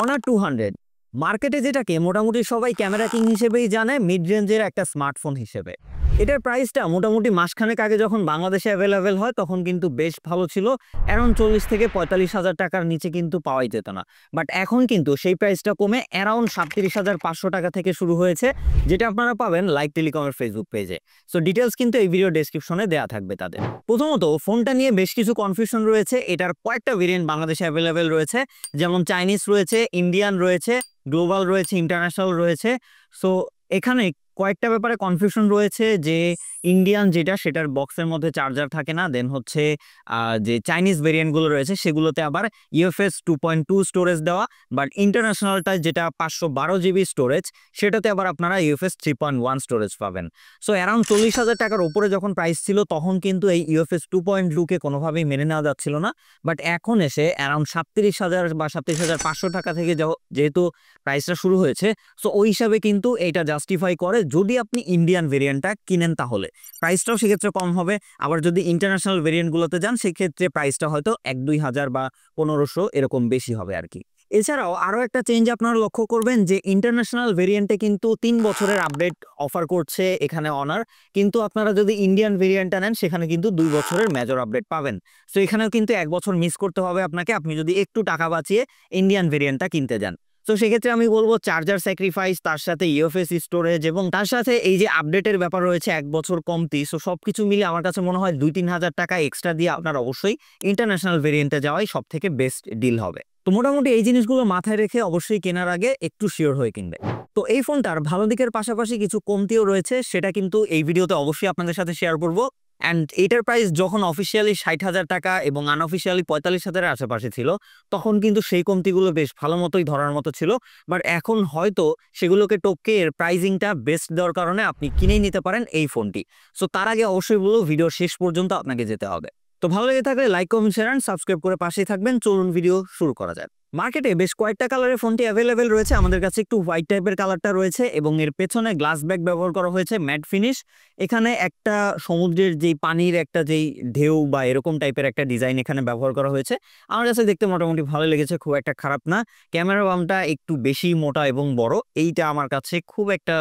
Honour 200 মার্কেটে যেটাকে মোটামুটি সবাই ক্যামেরা কিং হিসেবেই জানে, মিড রেঞ্জের একটা স্মার্টফোন হিসেবে। এটার প্রাইসটা মোটামুটি মাসখানেক আগে যখন বাংলাদেশে অ্যাভেলেবেল হয় তখন কিন্তু বেশ ভালো ছিল, অ্যারাউন্ড 40 থেকে 45,000 টাকার নিচে কিন্তু পাওয়াই যেত না। বাট এখন কিন্তু সেই প্রাইসটা কমে অ্যারাউন্ড 37,500 টাকা থেকে শুরু হয়েছে, যেটা আপনারা পাবেন লাইক টেলিকমের ফেসবুক পেজে। সো ডিটেলস কিন্তু এই ভিডিও ডেসক্রিপশনে দেওয়া থাকবে তাদের। প্রথমত ফোনটা নিয়ে বেশ কিছু কনফিউশন রয়েছে। এটার কয়েকটা ভেরিয়েন্ট বাংলাদেশে অ্যাভেলেবেল রয়েছে, যেমন চাইনিজ রয়েছে, ইন্ডিয়ান রয়েছে, গ্লোবাল রয়েছে, ইন্টারন্যাশনাল রয়েছে। সো এখানে কয়েকটা ব্যাপারে কনফিউশন রয়েছে, যে ইন্ডিয়ান যেটা সেটার বক্সের মধ্যে চার্জার থাকে না, দেন হচ্ছে যে চাইনিজ ভেরিয়েন্টগুলো রয়েছে সেগুলোতে আবার ইউএফএস 2.2 স্টোরেজ দেওয়া, বাট ইন্টারন্যাশনালটা যেটা 512 জিবি স্টোরেজ সেটাতে আবার আপনারা ইউএফএস 3.1 স্টোরেজ পাবেন। সো অ্যারাউন্ড 40,000 টাকার উপরে যখন প্রাইস ছিল তখন কিন্তু এই ইউএফএস 2.2কে কোনোভাবেই মেনে নেওয়া যাচ্ছিল না, বাট এখন এসে অ্যারাউন্ড 37,000 বা 37,500 টাকা থেকে যেহেতু প্রাইসটা শুরু হয়েছে, সো ওই হিসাবে কিন্তু এটা জাস্টিফাই করে যদি আপনি ইন্ডিয়ান ভেরিয়েন্টটা কিনেন, তাহলে প্রাইসটাও সেক্ষেত্রে কম হবে। আবার যদি ইন্টারন্যাশনাল ভেরিয়েন্টগুলোতে যান সেক্ষেত্রে প্রাইসটা হয়তো 1-2 হাজার বা 1500 এরকম বেশি হবে আর কি। এছাড়াও আরও একটা চেঞ্জ আপনারা লক্ষ্য করবেন যে ইন্টারন্যাশনাল ভেরিয়েন্টে কিন্তু 3 বছরের আপডেট অফার করছে এখানে অনার, কিন্তু আপনারা যদি ইন্ডিয়ান ভেরিয়েন্টটা নেন সেখানে কিন্তু 2 বছরের মেজর আপডেট পাবেন। সো এখানেও কিন্তু 1 বছর মিস করতে হবে আপনাকে, আপনি যদি একটু টাকা বাঁচিয়ে ইন্ডিয়ান ভেরিয়েন্টটা কিনতে যান। তো সেক্ষেত্রে আমি বলবো চার্জার স্যাক্রিফাইস, তার সাথে ইউএফএস স্টোরেজ এবং তার সাথে এই যে আপডেটের ব্যাপার রয়েছে 1 বছর কমতি, সো সবকিছু মিলে আমার কাছে মনে হয় 2-3 হাজার টাকা এক্সট্রা দিয়ে আপনার অবশ্যই ইন্টারন্যাশনাল ভেরিয়েন্টে যাওয়াই সব থেকে বেস্ট ডিল হবে। তো মোটামুটি এই জিনিসগুলো মাথায় রেখে অবশ্যই কেনার আগে একটু শিওর হয়ে কিনবে। তো এই ফোনটার ভালো দিকের পাশাপাশি কিছু কমতিও রয়েছে, সেটা কিন্তু এই ভিডিওতে অবশ্যই আপনাদের সাথে শেয়ার করবো। অ্যান্ড এটার প্রাইস যখন অফিসিয়ালি 60,000 টাকা এবং আনঅফিসিয়ালি 45,000-এর আশেপাশে ছিল তখন কিন্তু সেই কমতিগুলো বেশ ভালো মতোই ধরার মতো ছিল, বাট এখন হয়তো সেগুলোকে টপকে এর প্রাইজিংটা বেস্ট দেওয়ার কারণে আপনি কিনেই নিতে পারেন এই ফোনটি। সো তার আগে অবশ্যই বলবো ভিডিও শেষ পর্যন্ত আপনাকে যেতে হবে। তো ভালো লেগে থাকলে like, comment, share and subscribe করে পাশেই থাকবেন। চলুন ভিডিও শুরু করা যাক। মার্কেটে বেশ কয়েকটা কালারের ফোনটি অ্যাভেলেবেল রয়েছে। আমাদের কাছে একটু হোয়াইট টাইপের কালারটা রয়েছে এবং এর পেছনে গ্লাস ব্যাক ব্যবহার করা হয়েছে ম্যাট ফিনিশ। এখানে একটা সমুদ্রের যেই পানির একটা যেই ঢেউ বা এরকম টাইপের একটা ডিজাইন এখানে ব্যবহার করা হয়েছে। আমার কাছে দেখতে মোটামুটি ভালো লেগেছে, খুব একটা খারাপ না। ক্যামেরা বামটা একটু বেশি মোটা এবং বড়, এইটা আমার কাছে খুব একটা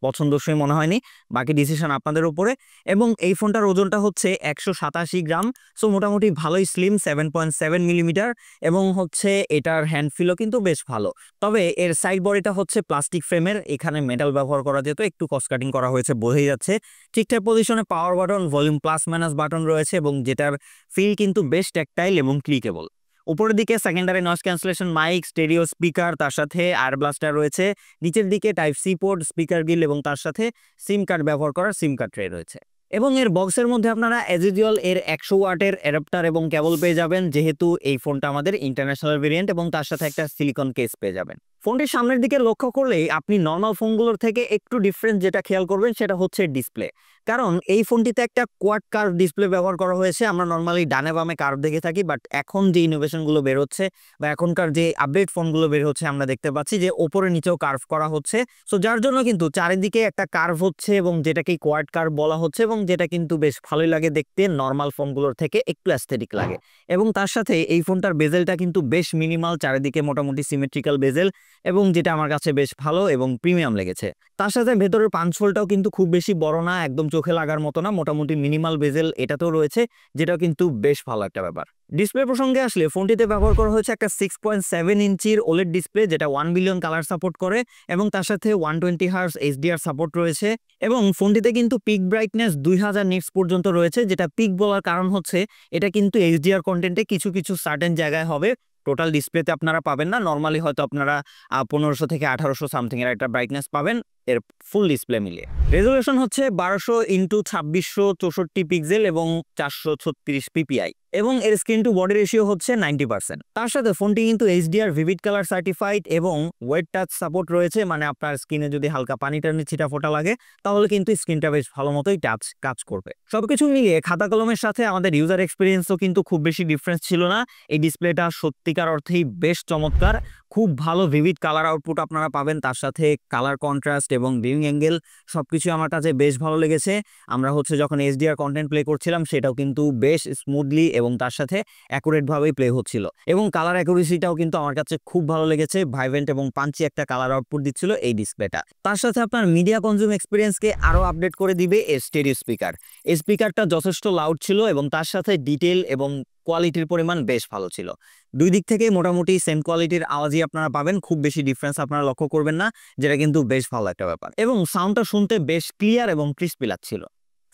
পছন্দসই মনে হয়নি, বাকি ডিসিশন আপনাদের উপরে। এবং এই ফোনটার ওজনটা হচ্ছে 187 গ্রাম, সো মোটামুটি ভালোই স্লিম, 7.7 মিলিমিটার, এবং হচ্ছে এটার হ্যান্ডফিলও কিন্তু বেশ ভালো। তবে এর সাইড বডিটা হচ্ছে প্লাস্টিক ফ্রেমের, এখানে মেটাল ব্যবহার করা যেত, একটু কস্ট কাটিং করা হয়েছে বোঝাই যাচ্ছে। ঠিকঠাক পজিশনে power button, volume plus minus button রয়েছে এবং যেটার ফিল কিন্তু বেশ ট্যাকটাইল এবং ক্লিকেবল। উপরের দিকে secondary noise cancellation mic, stereo speaker, তার সাথে এয়ার ব্লাস্টার রয়েছে। নিচের দিকে type C port, speaker grill এবং তার সাথে সিম কার্ড ব্যবহার করার সিম কার্ড ট্রে রয়েছে। এবং এর বক্সের মধ্যে আপনারা অ্যাজ ইউজুয়াল এর 100 ওয়াটের অ্যাডাপ্টার এবং কেবল পেয়ে যাবেন, যেহেতু এই ফোনটা আমাদের ইন্টারন্যাশনাল ভেরিয়েন্ট, এবং তার সাথে একটা সিলিকন কেস পেয়ে যাবেন। ফোনটির সামনের দিকে লক্ষ্য করলেই আপনি নর্মাল ফোনগুলোর থেকে একটু ডিফারেন্স যেটা খেয়াল করবেন সেটা হচ্ছে ডিসপ্লে, কারণ এই ফোনটিতে একটা কোয়াড কার্ভ ডিসপ্লে ব্যবহার করা হয়েছে। আমরা নর্মালি ডানে বামে কার্ভ দেখে থাকি, বাট এখন যে ইনোভেশনগুলো বের হচ্ছে বা এখনকার যে আপডেট ফোনগুলো বের হচ্ছে আমরা দেখতে পাচ্ছি যে ওপরে নিচেও কার্ভ করা হচ্ছে। সো যার জন্য কিন্তু চারিদিকে একটা কার্ভ হচ্ছে এবং যেটাকে কোয়াড কার্ভ বলা হচ্ছে, এবং যেটা কিন্তু বেশ ভালোই লাগে দেখতে, নর্মাল ফোনগুলোর থেকে একটু অ্যাস্থেটিক লাগে। এবং তার সাথে এই ফোনটার বেজেলটা কিন্তু বেশ মিনিমাল, চারিদিকে মোটামুটি সিমেট্রিক্যাল বেজেল, এবং যেটা আমার কাছে বেশ ভালো এবং প্রিমিয়াম লেগেছে। তার সাথে ভেতরের পাঞ্চ হোলটাও কিন্তু খুব বেশি বড় না, একদম চোখে লাগার মতো না, মোটামুটি মিনিমাল বেজেল এটাতেও রয়েছে, যেটাও কিন্তু বেশ ভালো একটা ব্যাপার। ডিসপ্লে প্রসঙ্গে আসলে ফোনটিতে ব্যবহার করা হয়েছে একটা 6.7 ইঞ্চির ওলেড ডিসপ্লে, যেটা 1 বিলিয়ন কালার সাপোর্ট করে, এবং তার সাথে 120 হার্জ এইচডিআর সাপোর্ট রয়েছে। এবং ফোনটিতে কিন্তু পিক ব্রাইটনেস 2000 নিটস পর্যন্ত রয়েছে, যেটা পিক বলার কারণ হচ্ছে এটা কিন্তু এইচডিআর কন্টেন্টে কিছু কিছু সার্টেন জায়গায় হবে, টোটাল ডিসপ্লেতে আপনারা পাবেন না। নর্মালি হয়তো আপনারা 1500 থেকে 1800 সামথিং এর একটা ব্রাইটনেস পাবেন এর ফুল ডিসপ্লে মিলিয়ে। রেজোলিউশন হচ্ছে 1200 ইন্টু 2664 পিক্সেল এবং 436 পিপিআই, এবং এর স্ক্রিন টু বডি রেশিও হচ্ছে 90%। তার সাথে ফোনটি কিন্তু এইচডিআর ভিভিড কালার সার্টিফাইড এবং ওয়েট টাচ সাপোর্ট রয়েছে, মানে আপনার স্ক্রিনে যদি হালকা পানি টানি ছিটা ফোটা লাগে তাহলে কিন্তু স্ক্রিনটা বেশ ভালো মতোই টাচ কাজ করবে। সবকিছু মিলিয়ে খাতা কলমের সাথে আমাদের ইউজার এক্সপিরিয়েন্সও কিন্তু খুব বেশি ডিফারেন্স ছিল না। এই ডিসপ্লেটা সত্যিকার অর্থেই বেশ চমৎকার, খুব ভালো ভিভিড কালার আউটপুট আপনারা পাবেন, তার সাথে কালার কন্ট্রাস্ট এবং ভিউইং অ্যাঙ্গেল সবকিছু আমার কাছে বেশ ভালো লেগেছে। আমরা হচ্ছে যখন এইচডিআর কন্টেন্ট প্লে করছিলাম সেটাও কিন্তু বেশ স্মুথলি এবং তার সাথে অ্যাকুরেট ভাবেই প্লে হচ্ছিল, এবং কালার অ্যাকুরেসিটাও কিন্তু আমার কাছে খুব ভালো লেগেছে। ভাইব্রেন্ট এবং পাঞ্চি একটা কালার আউটপুট দিচ্ছিল এই ডিসপ্লেটা। তার সাথে আপনার মিডিয়া কনজিউম এক্সপিরিয়েন্সকে আরো আপডেট করে দিবে এর স্টেরিও স্পিকার। এই স্পিকারটা যথেষ্ট লাউড ছিল এবং তার সাথে ডিটেল এবং কোয়ালিটির পরিমাণ বেশ ভালো ছিল। দুই দিক থেকে মোটামুটি সেম কোয়ালিটির আওয়াজই আপনারা পাবেন, খুব বেশি ডিফারেন্স আপনারা লক্ষ্য করবেন না, যেটা কিন্তু বেশ ভালো একটা ব্যাপার। এবং সাউন্ডটা শুনতে বেশ ক্লিয়ার এবং ক্রিস্পি লাগছিল।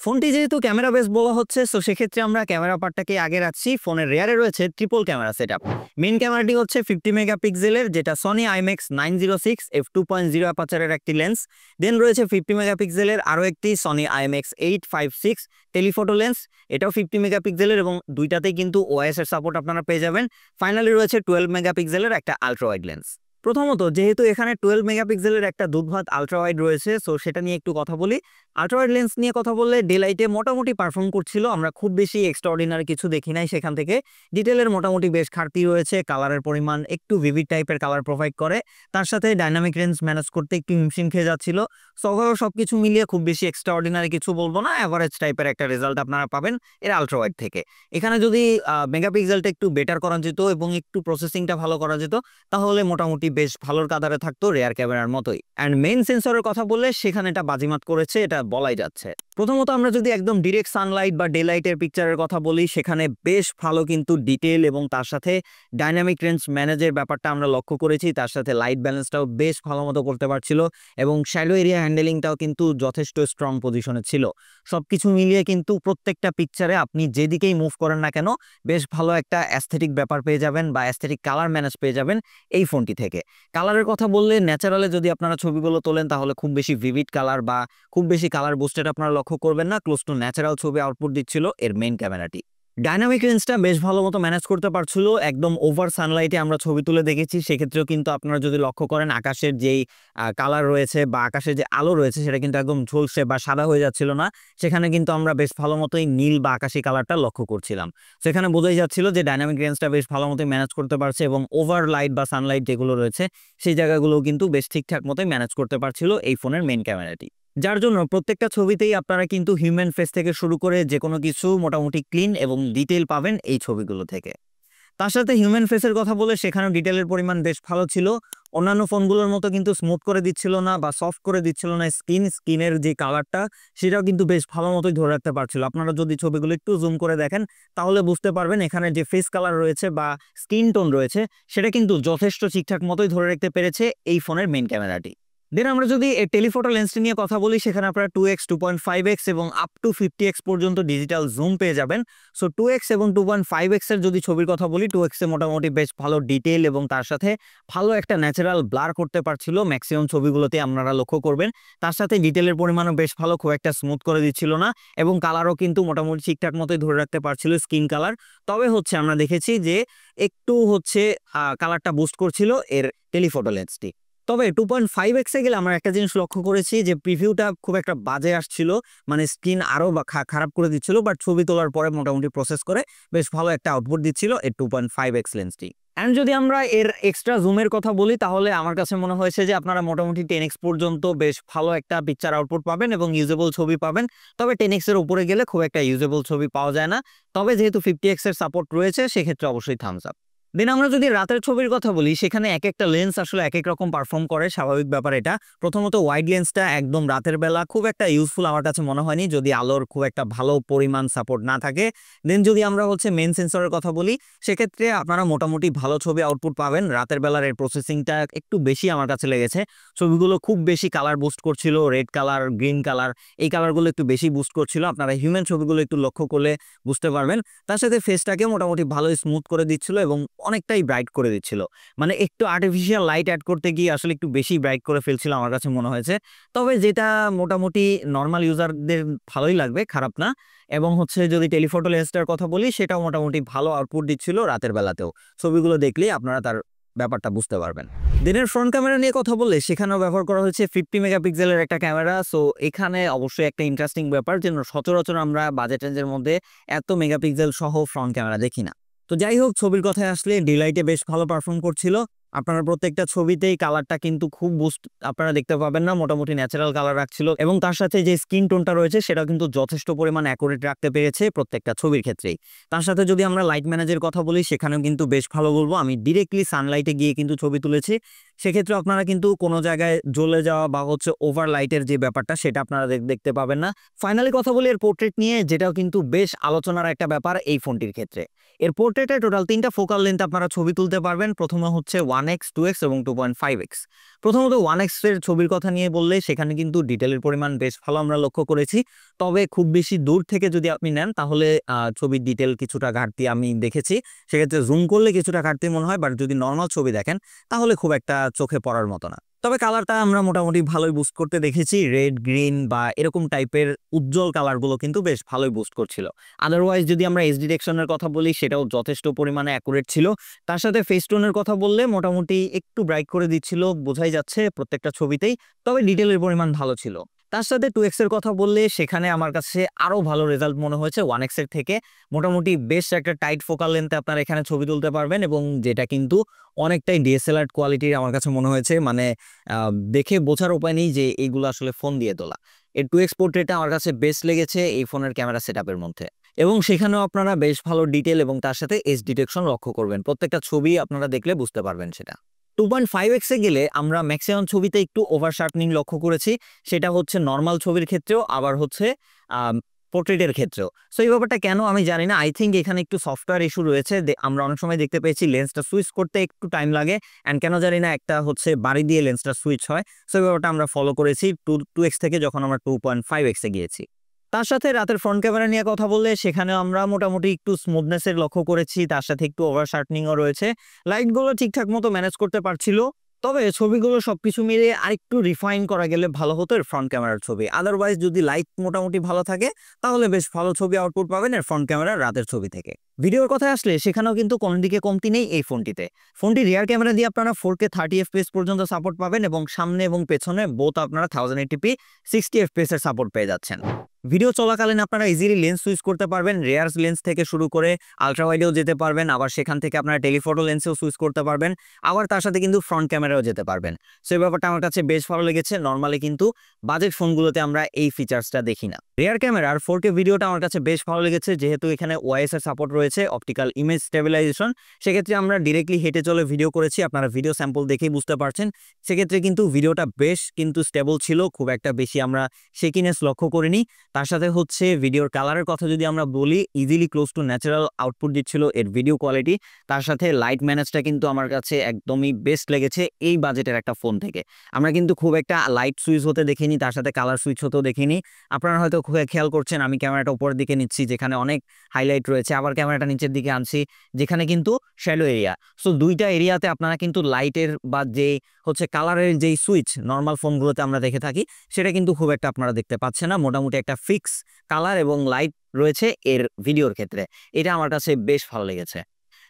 ফোনটি যেহেতু ক্যামেরা বেস বলা হচ্ছে, সো সেক্ষেত্রে আমরা ক্যামেরা পার্টটাকে আগে রাখছি। ফোনের রেয়ারে রয়েছে ট্রিপল ক্যামেরা সেটআপ। মেইন ক্যামেরাটি হচ্ছে 50 মেগাপিক্সেলের, যেটা সনি আইম্যাক্স 906 f2.0 অ্যাপারচারের একটি লেন্স। দেন রয়েছে 50 মেগাপিক্সেলের আরও একটি সনি আইএমএক্স 856 টেলিফটো লেন্স, এটাও 50 মেগাপিক্সেলের এবং দুইটাতেই কিন্তু ওএস এর সাপোর্ট আপনারা পেয়ে যাবেন। ফাইনালি রয়েছে 12 মেগাপিক্সেলের একটা আলট্রা ওয়াইড লেন্স। প্রথমত যেহেতু এখানে 12 মেগাপিক্সেলের একটা দুধভাত আলট্রা ওয়াইড রয়েছে, সো সেটা নিয়ে একটু কথা বলি। আলট্রা ওয়াইড লেন্স নিয়ে কথা বললে ডে লাইটে মোটামুটি পারফর্ম করছিল, আমরা খুব বেশি এক্সট্রাঅর্ডিনারি কিছু দেখি নাই সেখান থেকে। ডিটেলের মোটামুটি বেশ ঘাটতি রয়েছে, কালারের পরিমাণ একটু ভিভিড টাইপের কালার প্রোভাইড করে, তার সাথে ডাইনামিক রেঞ্জ ম্যানেজ করতে একটু হিমশিম খেয়ে যাচ্ছিল। সবভাবে সবকিছু মিলিয়ে খুব বেশি এক্সট্রাঅর্ডিনারি কিছু বলবো না, অ্যাভারেজ টাইপের একটা রেজাল্ট আপনারা পাবেন এর আলট্রা ওয়াইড থেকে। এখানে যদি মেগাপিক্সেলটা একটু বেটার করা যেত এবং একটু প্রসেসিংটা ভালো করা যেত, তাহলে মোটামুটি বেশ ভালোর কাতারে থাকতো রেয়ার ক্যামেরার মতোই। অ্যান্ড মেইন সেন্সরের কথা বললে সেখানে এটা বাজিমাত করেছে, এটা বলাই যাচ্ছে। প্রথমত আমরা যদি একদম ডিরেক্ট সানলাইট বা ডে লাইটের পিকচারের কথা বলি, সেখানে বেশ ভালো কিন্তু ডিটেল এবং তার সাথে ডাইনামিক রেঞ্জ ম্যানেজের ব্যাপারটা আমরা লক্ষ্য করেছি। তার সাথে লাইট ব্যালেন্সটাও বেশ ভালো মতো করতে পারছিল এবং শ্যাডো এরিয়া হ্যান্ডেলিংটাও কিন্তু যথেষ্ট স্ট্রং পজিশনে ছিল। সবকিছু মিলিয়ে কিন্তু প্রত্যেকটা পিকচারে আপনি যেদিকেই মুভ করেন না কেন বেশ ভালো একটা অ্যাস্থেটিক ব্যাপার পেয়ে যাবেন বা অ্যাস্থেটিক কালার ম্যানেজ পেয়ে যাবেন এই ফোনটি থেকে। কালারের কথা বললে ন্যাচারালে যদি আপনারা ছবিগুলো তোলেন তাহলে খুব বেশি ভিভিড কালার বা খুব বেশি কালার বুস্টেড আপনারা লক্ষ্য করবেন না, ক্লোজ টু ন্যাচারাল ছবি আউটপুট দিচ্ছিল এর মেইন ক্যামেরাটি। ডাইনামিক রেঞ্জটা বেশ ভালো মতো ম্যানেজ করতে পারছিল, একদম ওভার সানলাইটে আমরা ছবি তুলে দেখেছি, সেক্ষেত্রেও কিন্তু আপনারা যদি লক্ষ্য করেন আকাশের যেই কালার রয়েছে বা আকাশের যে আলো রয়েছে সেটা কিন্তু একদম ঝলসে বা সাদা হয়ে যাচ্ছিল না, সেখানে কিন্তু আমরা বেশ ভালো মতোই নীল বা আকাশি কালারটা লক্ষ্য করছিলাম। সেখানে বোঝাই যাচ্ছিল যে ডাইনামিক রেঞ্জটা বেশ ভালো মতোই ম্যানেজ করতে পারছে এবং ওভার লাইট বা সানলাইট যেগুলো রয়েছে সেই জায়গাগুলোও কিন্তু বেশ ঠিকঠাক মতোই ম্যানেজ করতে পারছিল এই ফোনের মেইন ক্যামেরাটি, যার জন্য প্রত্যেকটা ছবিতেই আপনারা কিন্তু হিউম্যান ফেস থেকে শুরু করে যে কোনো কিছু মোটামুটি ক্লিন এবং ডিটেল পাবেন এই ছবিগুলো থেকে। তার সাথে হিউম্যান ফেসের কথা বলে সেখানেও ডিটেলের পরিমাণ বেশ ভালো ছিল। অন্যান্য ফোনগুলোর মতো কিন্তু স্মুথ করে দিচ্ছিল না বা সফট করে দিচ্ছিল না, স্কিনের যে কালারটা সেটাও কিন্তু বেশ ভালো মতোই ধরে রাখতে পারছিল। আপনারা যদি ছবিগুলো একটু জুম করে দেখেন তাহলে বুঝতে পারবেন এখানে যে ফেস কালার রয়েছে বা স্কিন টোন রয়েছে সেটা কিন্তু যথেষ্ট ঠিকঠাক মতোই ধরে রাখতে পেরেছে এই ফোনের মেইন ক্যামেরাটি। দেন আমরা যদি টেলিফটো লেন্সটি নিয়ে কথা বলি, সেখানে আপনারা 2x 2.5x এবং আপ টু 50x পর্যন্ত ডিজিটাল জুম পেয়ে যাবেন। সো 2x এবং 2.5x এর যদি ছবির কথা বলি, 2x এ মোটামুটি বেশ ভালো ডিটেল এবং তার সাথে ভালো একটা ন্যাচারাল ব্লার করতে পারছিল ম্যাক্সিমাম ছবিগুলোতে আপনারা লক্ষ্য করবেন। তার সাথে ডিটেলের পরিমাণও বেশ ভালো, খুব একটা স্মুথ করে দিচ্ছিল না এবং কালারও কিন্তু মোটামুটি ঠিকঠাক মতোই ধরে রাখতে পারছিল স্কিন কালার। তবে হচ্ছে আমরা দেখেছি যে একটু হচ্ছে কালারটা বুস্ট করছিল এর টেলিফটো লেন্সটি। তবে 2.5x এ গেলে আমরা একটা জিনিস লক্ষ্য করেছি যে প্রিভিউটা খুব একটা বাজে আসছিল, মানে স্ক্রিন আরও খারাপ করে দিচ্ছিল, বাট ছবি তোলার পরে মোটামুটি প্রসেস করে বেশ ভালো একটা আউটপুট দিচ্ছিল এর 2.5x লেন্সটি। অ্যান্ড যদি আমরা এর এক্সট্রা জুমের কথা বলি তাহলে আমার কাছে মনে হয়েছে যে আপনারা মোটামুটি 10x পর্যন্ত বেশ ভালো একটা পিকচার আউটপুট পাবেন এবং ইউজেবল ছবি পাবেন। তবে 10x এর উপরে গেলে খুব একটা ইউজেবল ছবি পাওয়া যায় না, তবে যেহেতু 50x এর সাপোর্ট রয়েছে সেক্ষেত্রে অবশ্যই থামস আপ। দেন আমরা যদি রাতের ছবির কথা বলি, সেখানে এক একটা লেন্স আসলে এক এক রকম পারফর্ম করে, স্বাভাবিক ব্যাপার এটা। প্রথমত ওয়াইড লেন্সটা একদম রাতের বেলা খুব একটা ইউজফুল আমার কাছে মনে হয়নি যদি আলোর খুব একটা ভালো পরিমাণ সাপোর্ট না থাকে। দেন যদি আমরা হচ্ছে মেইন সেন্সরের কথা বলি, সেক্ষেত্রে আপনারা মোটামুটি ভালো ছবি আউটপুট পাবেন। রাতের বেলার এর প্রসেসিংটা একটু বেশি আমার কাছে লেগেছে, ছবিগুলো খুব বেশি কালার বুস্ট করছিল, রেড কালার, গ্রিন কালার, এই কালারগুলো একটু বেশি বুস্ট করছিল। আপনারা হিউম্যান ছবিগুলো একটু লক্ষ্য করলে বুঝতে পারবেন। তার সাথে ফেসটাকে মোটামুটি ভালোই স্মুথ করে দিচ্ছিল এবং অনেকটাই ব্রাইট করে দিচ্ছিল, মানে একটু আর্টিফিশিয়াল লাইট অ্যাড করতে গিয়ে আসলে একটু বেশি ব্রাইট করে ফেলছিল আমার কাছে মনে হয়েছে। তবে যেটা মোটামুটি নর্মাল ইউজারদের ভালোই লাগবে, খারাপ না। এবং হচ্ছে যদি টেলিফটো লেন্সটার কথা বলি, সেটাও মোটামুটি ভালো আউটপুট দিচ্ছিল রাতের বেলাতেও, ছবিগুলো দেখলেই আপনারা তার ব্যাপারটা বুঝতে পারবেন। দিনের ফ্রন্ট ক্যামেরা নিয়ে কথা বললে সেখানেও ব্যবহার করা হয়েছে 50 মেগাপিক্সেলের একটা ক্যামেরা। সো এখানে অবশ্যই একটা ইন্টারেস্টিং ব্যাপার যে সচরাচর আমরা বাজেট রেঞ্জের মধ্যে এত মেগাপিক্সেল সহ ফ্রন্ট ক্যামেরা দেখি না। তো যাই হোক, ছবির কথায় আসলে ডিলাইটে বেশ ভালো পারফর্ম করছিল। আপনারা প্রত্যেকটা ছবিতেই কালারটা কিন্তু খুব বুস্ট আপনারা দেখতে পাবেন না, মোটামুটি ন্যাচারাল কালার রাখছিল এবং তার সাথে যে স্কিন টোনটা রয়েছে সেটাও কিন্তু যথেষ্ট পরিমাণ অ্যাকুরেট রাখতে পেরেছে প্রত্যেকটা ছবির ক্ষেত্রেই। তার সাথে যদি আমরা লাইট ম্যানেজের কথা বলি সেখানেও কিন্তু বেশ ভালো বলবো। আমি ডিরেক্টলি সানলাইটে গিয়ে কিন্তু ছবি তুলেছি, সেক্ষেত্রে আপনারা কিন্তু কোনো জায়গায় জ্বলে যাওয়া বা হচ্ছে ওভার লাইটের যে ব্যাপারটা সেটা আপনারা দেখতে পাবেন না। ফাইনালি কথা বলি এর পোর্ট্রেট নিয়ে, যেটাও কিন্তু বেশ আলোচনার একটা ব্যাপার এই ফোনটির ক্ষেত্রে। এর পোর্ট্রেটে টোটাল 3টা ফোকাল লেন্থ আপনারা ছবি তুলতে পারবেন। প্রথমে হচ্ছে 1x, 2x এবং 2.5x। প্রথমত 1x এর ছবির কথা নিয়ে বললে সেখানে কিন্তু ডিটেলের পরিমাণ বেশ ভালো আমরা লক্ষ্য করেছি, তবে খুব বেশি দূর থেকে যদি আপনি নেন তাহলে ছবির ডিটেল কিছুটা ঘাটতি আমি দেখেছি, সেক্ষেত্রে জুম করলে কিছুটা ঘাটতি মনে হয়, বাট যদি নর্মাল ছবি দেখেন তাহলে খুব একটা চোখে পড়ার মতো না। তবে কালারটা আমরা মোটামুটি ভালোই বুস্ট করতে দেখেছি, রেড, গ্রিন বা এরকম টাইপের উজ্জ্বল কালারগুলো কিন্তু বেশ ভালোই বুস্ট করছিল। আদারওয়াইজ যদি আমরা এস ডিরেকশনের কথা বলি সেটাও যথেষ্ট পরিমাণে অ্যাকুরেট ছিল। তার সাথে ফেস্টুনের কথা বললে মোটামুটি একটু ব্রাইট করে দিচ্ছিল, বোঝাই যাচ্ছে প্রত্যেকটা ছবিতেই, তবে ডিটেলের পরিমাণ ভালো ছিল। তার সাথে 2x এর কথা বললে সেখানে আমার কাছে আরো ভালো রেজাল্ট মনে হয়েছে 1x এর থেকে। মোটামুটি বেশ একটা টাইট ফোকাল লেন্থে আপনারা এখানে ছবি তুলতে পারবেন এবং যেটা কিন্তু অনেকটাই ডিএসএলআর কোয়ালিটির আমার কাছে মনে হয়েছে, মানে দেখে বোঝার উপায় নেই যে এইগুলো আসলে ফোন দিয়ে তোলা। এর 2x পোর্ট্রেটটা আমার কাছে বেস্ট লেগেছে এই ফোনের ক্যামেরা সেটআপের মধ্যে, এবং সেখানেও আপনারা বেশ ভালো ডিটেল এবং তার সাথে এজ ডিটেকশন লক্ষ্য করবেন, প্রত্যেকটা ছবি আপনারা দেখলে বুঝতে পারবেন সেটা। 2.5x এ গেলে আমরা ম্যাক্সিমাম ছবিতে একটু ওভার শার্পনিং লক্ষ্য করেছি, সেটা হচ্ছে নর্মাল ছবির ক্ষেত্রেও আবার হচ্ছে পোর্ট্রেটের ক্ষেত্রেও। সো এই ব্যাপারটা কেন আমি জানি না, আই থিঙ্ক এখানে একটু সফটওয়্যার ইস্যু রয়েছে। আমরা অনেক সময় দেখতে পেয়েছি লেন্সটা সুইচ করতে একটু টাইম লাগে, অ্যান্ড কেন জানি না একটা হচ্ছে বাড়ি দিয়ে লেন্সটা সুইচ হয়। সো এই ব্যাপারটা আমরা ফলো করেছি 2x থেকে যখন আমরা 2.5x এ গিয়েছি। তার সাথে রাতের ফ্রন্ট ক্যামেরা নিয়ে কথা বললে সেখানে আমরা মোটামুটি একটু স্মুথনেসের লক্ষ্য করেছি, তার সাথে একটু ওভার শার্পনিংও রয়েছে। লাইটগুলো ঠিকঠাক মতো ম্যানেজ করতে পারছিল, তবে ছবিগুলো সবকিছু মিলিয়ে আরেকটু রিফাইন করা গেলে ভালো হতো এর ফ্রন্ট ক্যামেরার ছবি। আদারওয়াইজ যদি লাইট মোটামুটি ভালো থাকে তাহলে বেশ ভালো ছবি আউটপুট পাবেন এর ফ্রন্ট ক্যামেরার রাতের ছবি থেকে। ভিডিওর কথা আসলে সেখানেও কিন্তু কোনো দিকে কমতি নেই এই ফোনটিতে। ফোনটি রিয়ার ক্যামেরা দিয়ে আপনারা 4K 30 FPS পর্যন্ত সাপোর্ট পাবেন এবং সামনে এবং পেছনে বোথ আপনারা 1080p 60 FPS এর সাপোর্ট পেয়ে যাচ্ছেন। ভিডিও চলাকালীন আপনারা ইজিলি লেন্স সুইচ করতে পারবেন, রেয়ার লেন্স থেকে শুরু করে আলট্রা ওয়াইডেও যেতে পারবেন, আবার সেখান থেকে আপনারা টেলিফটো লেন্সেও সুইচ করতে পারবেন, আবার তার সাথে কিন্তু ফ্রন্ট ক্যামেরাও যেতে পারবেন। সো এই ব্যাপারটা আমার কাছে বেশ ভালো লেগেছে। নর্মালি কিন্তু বাজেট ফোনগুলোতে আমরা এই ফিচার্সটা দেখি না। রেয়ার ক্যামেরার 4K ভিডিওটা আমার কাছে বেশ ভালো লেগেছে, যেহেতু এখানে ওআইএস এর সাপোর্ট রয়েছে, অপটিক্যাল ইমেজ স্টেবিলাইজেশন। সেক্ষেত্রে আমরা ডিরেক্টলি হেঁটে চলে ভিডিও করেছি, আপনারা ভিডিও স্যাম্পল দেখেই বুঝতে পারছেন। সেক্ষেত্রে কিন্তু ভিডিওটা বেশ কিন্তু স্টেবল ছিল, খুব একটা বেশি আমরা শেকিনেস লক্ষ্য করিনি। তার সাথে হচ্ছে ভিডিওর কালারের কথা যদি আমরা বলি, easily close two natural output দিচ্ছিল এর ভিডিও কোয়ালিটি। তার সাথে লাইট ম্যানেজটা কিন্তু আমার কাছে একদমই বেস্ট লেগেছে এই বাজেটের একটা ফোন থেকে। আমরা কিন্তু খুব একটা লাইট সুইচ হতে দেখিনি, তার সাথে কালার সুইচ হতেও দেখিনি। আপনারা হয়তো খুব খেয়াল করছেন আমি ক্যামেরাটা উপরের দিকে নিচ্ছি যেখানে অনেক হাইলাইট রয়েছে, আবার ক্যামেরাটা নিচের দিকে আনছি যেখানে কিন্তু শ্যাডো এরিয়া। সো দুইটা এরিয়াতে আপনারা কিন্তু লাইটের বা যে হচ্ছে কালারের যেই সুইচ নর্মাল ফোনগুলোতে আমরা দেখে থাকি সেটা কিন্তু খুব একটা আপনারা দেখতে পাচ্ছেন না। মোটামুটি একটা ফিক্স কালার এবং লাইট রয়েছে এর ভিডিওর ক্ষেত্রে, এটা আমার কাছে বেশ ভালো লেগেছে।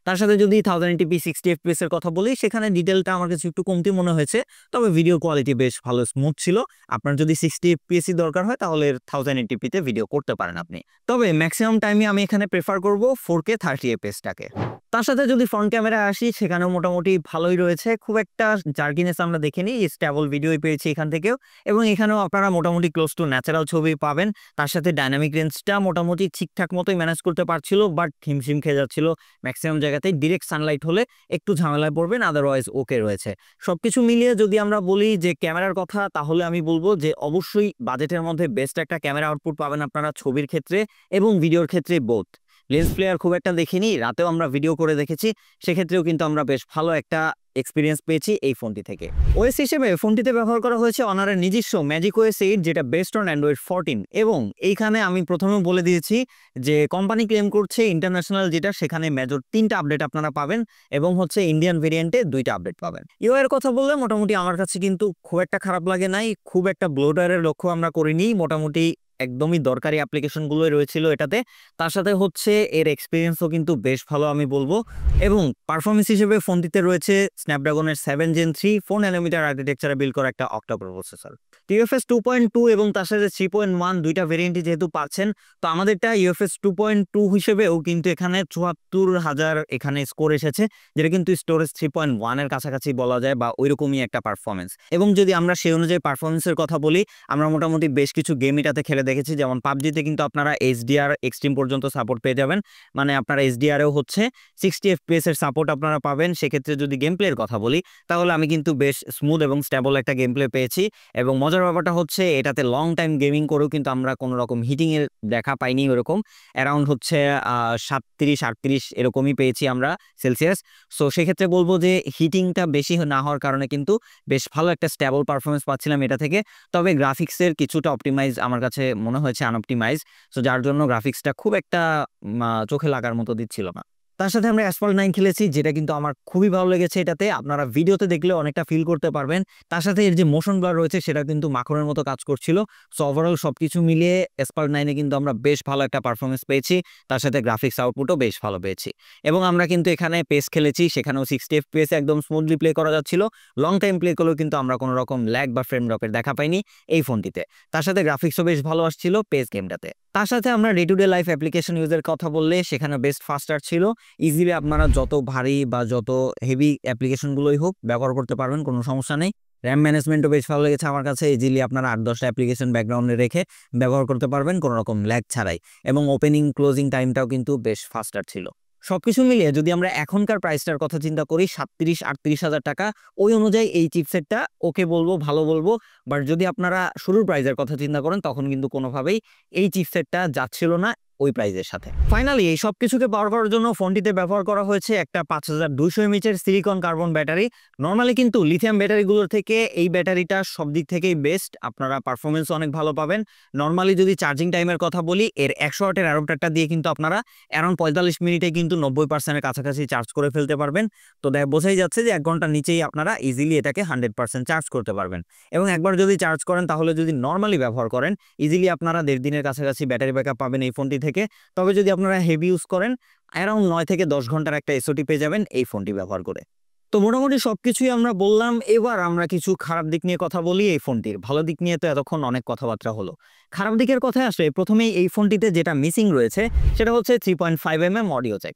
তার সাথে যদি 1080p 60 fps এর কথা বলি সেখানে ডিটেলটা আমার কাছে একটু কমতি মনে হয়েছে, তবে ভিডিও কোয়ালিটি বেশ ভালো স্মুথ ছিল। আপনার যদি 60 fps দরকার হয় তাহলে 1080p তে ভিডিও করতে পারেন আপনি, তবে ম্যাক্সিমাম টাইমে আমি এখানে প্রেফার করব 4K 30 fps টাকে। তার সাথে যদি ফ্রন্ট ক্যামেরা আসি সেখানেও মোটামুটি ভালোই রয়েছে, খুব একটা জার্কিনেস আমরা দেখিনি, স্টেবল ভিডিওই পেয়েছি এখান থেকেও, এবং এখানেও আপনারা মোটামুটি ক্লোজ টু ন্যাচারাল ছবি পাবেন। তার সাথে ডাইনামিক রেঞ্জটা মোটামুটি ঠিকঠাক মতোই ম্যানেজ করতে পারছিল, বাট হিমশিম খেয়ে যাচ্ছিল ম্যাক্সিমাম জায়গাতেই। ডিরেক্ট সানলাইট হলে একটু ঝামেলায় পড়বেন, আদারওয়াইজ ওকে রয়েছে। সবকিছু মিলিয়ে যদি আমরা বলি যে ক্যামেরার কথা, তাহলে আমি বলবো যে অবশ্যই বাজেটের মধ্যে বেস্ট একটা ক্যামেরা আউটপুট পাবেন আপনারা ছবির ক্ষেত্রে এবং ভিডিওর ক্ষেত্রে বোথ। লেন্স ফ্লেয়ার খুব একটা দেখিনি, রাতেও আমরা ভিডিও করে দেখেছি, সেক্ষেত্রেও কিন্তু আমরা বেশ ভালো একটা এক্সপিরিয়েন্স পেয়েছি এই ফোনটি থেকে। ওএস হিসেবে ফোনটিতে ব্যবহার করা হয়েছে অনারের নিজস্ব ম্যাজিক ওএস 8, যেটা বেস্ট অন অ্যান্ড্রয়েড 14, এবং এইখানে আমি প্রথমে বলে দিয়েছি যে কোম্পানি ক্লেম করছে ইন্টারন্যাশনাল যেটা, সেখানে মেজর 3টা আপডেট আপনারা পাবেন এবং হচ্ছে ইন্ডিয়ান ভেরিয়েন্টে 2টা আপডেট পাবেন। ইউআই এর কথা বললে মোটামুটি আমার কাছে কিন্তু খুব একটা খারাপ লাগে নাই, খুব একটা ব্লোডারের লক্ষ্য আমরা করিনি, মোটামুটি একদমই দরকারি অ্যাপ্লিকেশনগুলোই রয়েছিল এটাতে। তার সাথে হচ্ছে এর এক্সপিরিয়েন্সও কিন্তু বেশ ভালো আমি বলবো। এবং পারফরমেন্স হিসেবে ফোনটিতে রয়েছে স্ন্যাপড্রাগনের 7 Gen 3 4 ন্যানোমিটার আর্কিটেকচারে বিল্ড করা একটা অক্টা-কোর প্রসেসর। UFS 2.2 এবং তার সাথে 3.1 দুইটা ভেরিয়েন্টই যেহেতু পাচ্ছেন, তো আমাদেরটা UFS 2.2 হিসেবেও কিন্তু এখানে ৭৪,০০০ এখানে স্কোর এসেছে, যেটা কিন্তু স্টোরেজ 3.1 এর কাছাকাছি বলা যায় বা ওইরকমই একটা পারফরমেন্স। এবং যদি আমরা সেই অনুযায়ী পারফরমেন্সের কথা বলি, আমরা মোটামুটি বেশ কিছু গেম এটাতে খেলে দেখেছি। যেমন পাবজিতে কিন্তু আপনারা HDR এক্সট্রিম পর্যন্ত সাপোর্ট পেয়ে যাবেন, মানে আপনারা HDR-এও হচ্ছে 60 FPS এর সাপোর্ট আপনারা পাবেন। সেক্ষেত্রে যদি গেম প্লের কথা বলি, তাহলে আমি কিন্তু বেশ স্মুথ এবং স্টেবল একটা গেম প্লে পেয়েছি। এবং মজার ব্যাপারটা হচ্ছে এটাতে লং টাইম গেমিং করেও কিন্তু আমরা কোনো রকম হিটিং এর দেখা পাইনি। ওরকম অ্যারাউন্ড হচ্ছে 37-38 এরকমই পেয়েছি আমরা সেলসিয়াস। সো সেক্ষেত্রে বলবো যে হিটিংটা বেশি না হওয়ার কারণে কিন্তু বেশ ভালো একটা স্টেবল পারফরমেন্স পাচ্ছিলাম এটা থেকে। তবে গ্রাফিক্সের কিছুটা অপটিমাইজ আমার কাছে মনে হয়েছে আনঅপটিমাইজ, সো যার জন্য গ্রাফিক্সটা খুব একটা চোখে লাগার মতো দিচ্ছিল না। তার সাথে আমরা অ্যাসফল্ট 9 খেলেছি, যেটা কিন্তু আমার খুবই ভালো লেগেছে এটাতে। আপনারা ভিডিওতে দেখলে অনেকটা ফিল করতে পারবেন। তার সাথে এর যে মোশন ব্লার রয়েছে সেটা কিন্তু মাখনের মতো কাজ করছিল। সো ওভারঅল সবকিছু মিলিয়ে অ্যাসফল্ট 9 এ কিন্তু আমরা বেশ ভালো একটা পারফরমেন্স পেয়েছি। তার সাথে গ্রাফিক্স আউটপুটও বেশ ভালো পেয়েছি। এবং আমরা কিন্তু এখানে পেস খেলেছি, সেখানেও 60 FPS একদম স্মুথলি প্লে করা যাচ্ছিল। লং টাইম প্লে করলেও কিন্তু আমরা কোনো রকম ল্যাগ বা ফ্রেম ড্রপের দেখা পাইনি এই ফোনটিতে। তার সাথে গ্রাফিক্সও বেশ ভালো আসছিল পেস গেমটাতে। তার সাথে আমরা day to day life application ইউজের কথা বললে সেখানে বেস্ট ফাস্টার ছিল। ইজিলি আপনারা যত ভারী বা যত হেভি অ্যাপ্লিকেশনগুলোই হোক ব্যবহার করতে পারবেন, কোনো সমস্যা নেই। র্যাম ম্যানেজমেন্টও বেশ ভালো লেগেছে আমার কাছে। ইজিলি আপনারা ৮-১০টা অ্যাপ্লিকেশন ব্যাকগ্রাউন্ডে রেখে ব্যবহার করতে পারবেন কোনো রকম ল্যাগ ছাড়াই। এবং ওপেনিং ক্লোজিং টাইমটাও কিন্তু বেশ ফাস্টার ছিল। সবকিছু মিলিয়ে যদি আমরা এখনকার প্রাইসটার কথা চিন্তা করি ৩৭-৩৮ হাজার টাকা, ওই অনুযায়ী এই চিপসেটটা ওকে বলবো, ভালো বলবো। বাট যদি আপনারা শুরুর প্রাইসের কথা চিন্তা করেন তখন কিন্তু কোনোভাবেই এই চিপসেটটা যাচ্ছিল না ওই প্রাইসের সাথে। ফাইনালি এই সবকিছুকে পাওয়ার করার জন্য ফোনটিতে ব্যবহার করা হয়েছে একটা 5200 mAh silicon carbon battery. Normally কিন্তু লিথিয়াম ব্যাটারিগুলোর থেকে এই ব্যাটারিটা সব দিক থেকেই বেস্ট, আপনারা পারফরমেন্স অনেক ভালো পাবেন। নরমালি যদি চার্জিং টাইমের কথা বলি, এর 100 ওয়াটের অ্যাডাপ্টারটা দিয়ে কিন্তু আপনারা অ্যারাউন্ড 45 মিনিটে কিন্তু 90% এর কাছাকাছি চার্জ করে ফেলতে পারবেন। তো বোঝাই যাচ্ছে যে 1 ঘন্টার নিচেই আপনারা ইজিলি এটাকে 100% চার্জ করতে পারবেন। এবং একবার যদি চার্জ করেন তাহলে যদি নরমালি ব্যবহার করেন ইজিলি আপনারা 1.5 দিনের কাছাকাছি ব্যাটারি ব্যাকআপ পাবেন এই ফোনটি থেকে। তবে যদি আপনারা হেভি ইউজ করেন অ্যারাউন্ড 9 থেকে 10 ঘন্টার একটা এসওটি পেয়ে যাবেন এই ফোনটি ব্যবহার করে। তো মোটামুটি সবকিছুই আমরা বললাম। এবার আমরা কিছু খারাপ দিক নিয়ে কথা বলি এই ফোনটির। ভালো দিক নিয়ে তো এতক্ষণ অনেক কথাবার্তা হলো। খারাপ দিকের কথায় আসলে প্রথমেই এই ফোনটিতে যেটা মিসিং রয়েছে সেটা হচ্ছে 3.5mm অডিও জ্যাক।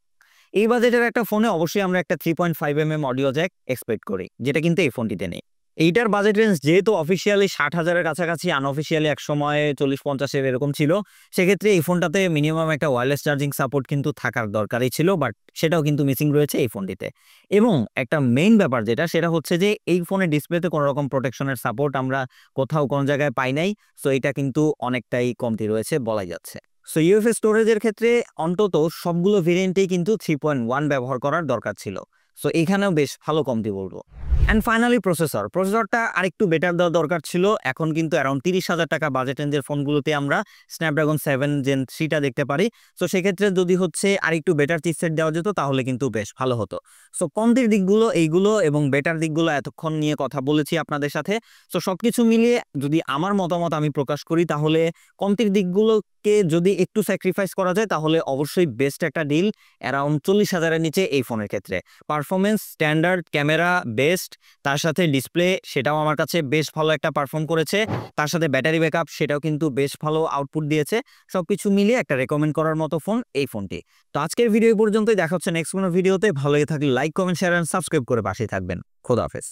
এই বাজেটের একটা ফোনে অবশ্যই আমরা একটা 3.5mm অডিও জ্যাক এক্সপেক্ট করি, যেটা কিন্তু এই ফোনটিতে নেই। এইটার বাজেট রেঞ্জ যেহেতু অফিসিয়ালি 60,000-এর কাছাকাছি, আনঅফিসিয়ালি এক সময় 40-50-এর এরকম ছিল, সেক্ষেত্রে এই ফোনটাতে মিনিমাম একটা ওয়্যারলেস চার্জিং সাপোর্ট কিন্তু থাকার দরকারই ছিল, বাট সেটাও কিন্তু মিসিং রয়েছে এই ফোনটিতে। এবং একটা মেইন ব্যাপার যেটা, সেটা হচ্ছে যে এই ফোনের ডিসপ্লেতে কোনো রকম প্রোটেকশনের সাপোর্ট আমরা কোথাও কোনো জায়গায় পাই নাই। সো এটা কিন্তু অনেকটাই কমতি রয়েছে বলাই যাচ্ছে। সো ইউএফএস স্টোরেজের ক্ষেত্রে অন্তত সবগুলো ভেরিয়েন্টেই কিন্তু 3.1 ব্যবহার করার দরকার ছিল। সো এখানেও বেশ ভালো কমতি বলবো। অ্যান্ড ফাইনালি প্রসেসরটা আরেকটু বেটার দেওয়া দরকার ছিল। এখন কিন্তু অ্যারাউন্ড 30,000 টাকা বাজেট রেঞ্জের ফোনগুলোতে আমরা স্ন্যাপড্রাগন 7 Gen 3টা দেখতে পারি। সো সেক্ষেত্রে যদি হচ্ছে আরেকটু বেটার চিপসেট দেওয়া যেত তাহলে কিন্তু বেশ ভালো হতো। সো কমতির দিকগুলো এইগুলো এবং বেটার দিকগুলো এতক্ষণ নিয়ে কথা বলেছি আপনাদের সাথে। সো সবকিছু মিলিয়ে যদি আমার মতামত আমি প্রকাশ করি, তাহলে কমতির দিকগুলোকে যদি একটু স্যাক্রিফাইস করা যায় তাহলে অবশ্যই বেস্ট একটা ডিল অ্যারাউন্ড 40,000-এর নিচে এই ফোনের ক্ষেত্রে। পারফরমেন্স স্ট্যান্ডার্ড, ক্যামেরা বেস্ট, তার সাথে ডিসপ্লে সেটাও আমার কাছে বেশ ভালো একটা পারফর্ম করেছে। তার সাথে ব্যাটারি ব্যাকআপ সেটাও কিন্তু বেশ ভালো আউটপুট দিয়েছে। সবকিছু মিলিয়ে একটা রেকমেন্ড করার মতো ফোন এই ফোনটি। তো আজকের ভিডিও পর্যন্তই, দেখা হচ্ছে নেক্সট কোনো ভিডিওতে। ভালো লেগে থাকলে like, comment, share and subscribe করে পাশেই থাকবেন। খোদা হাফেজ।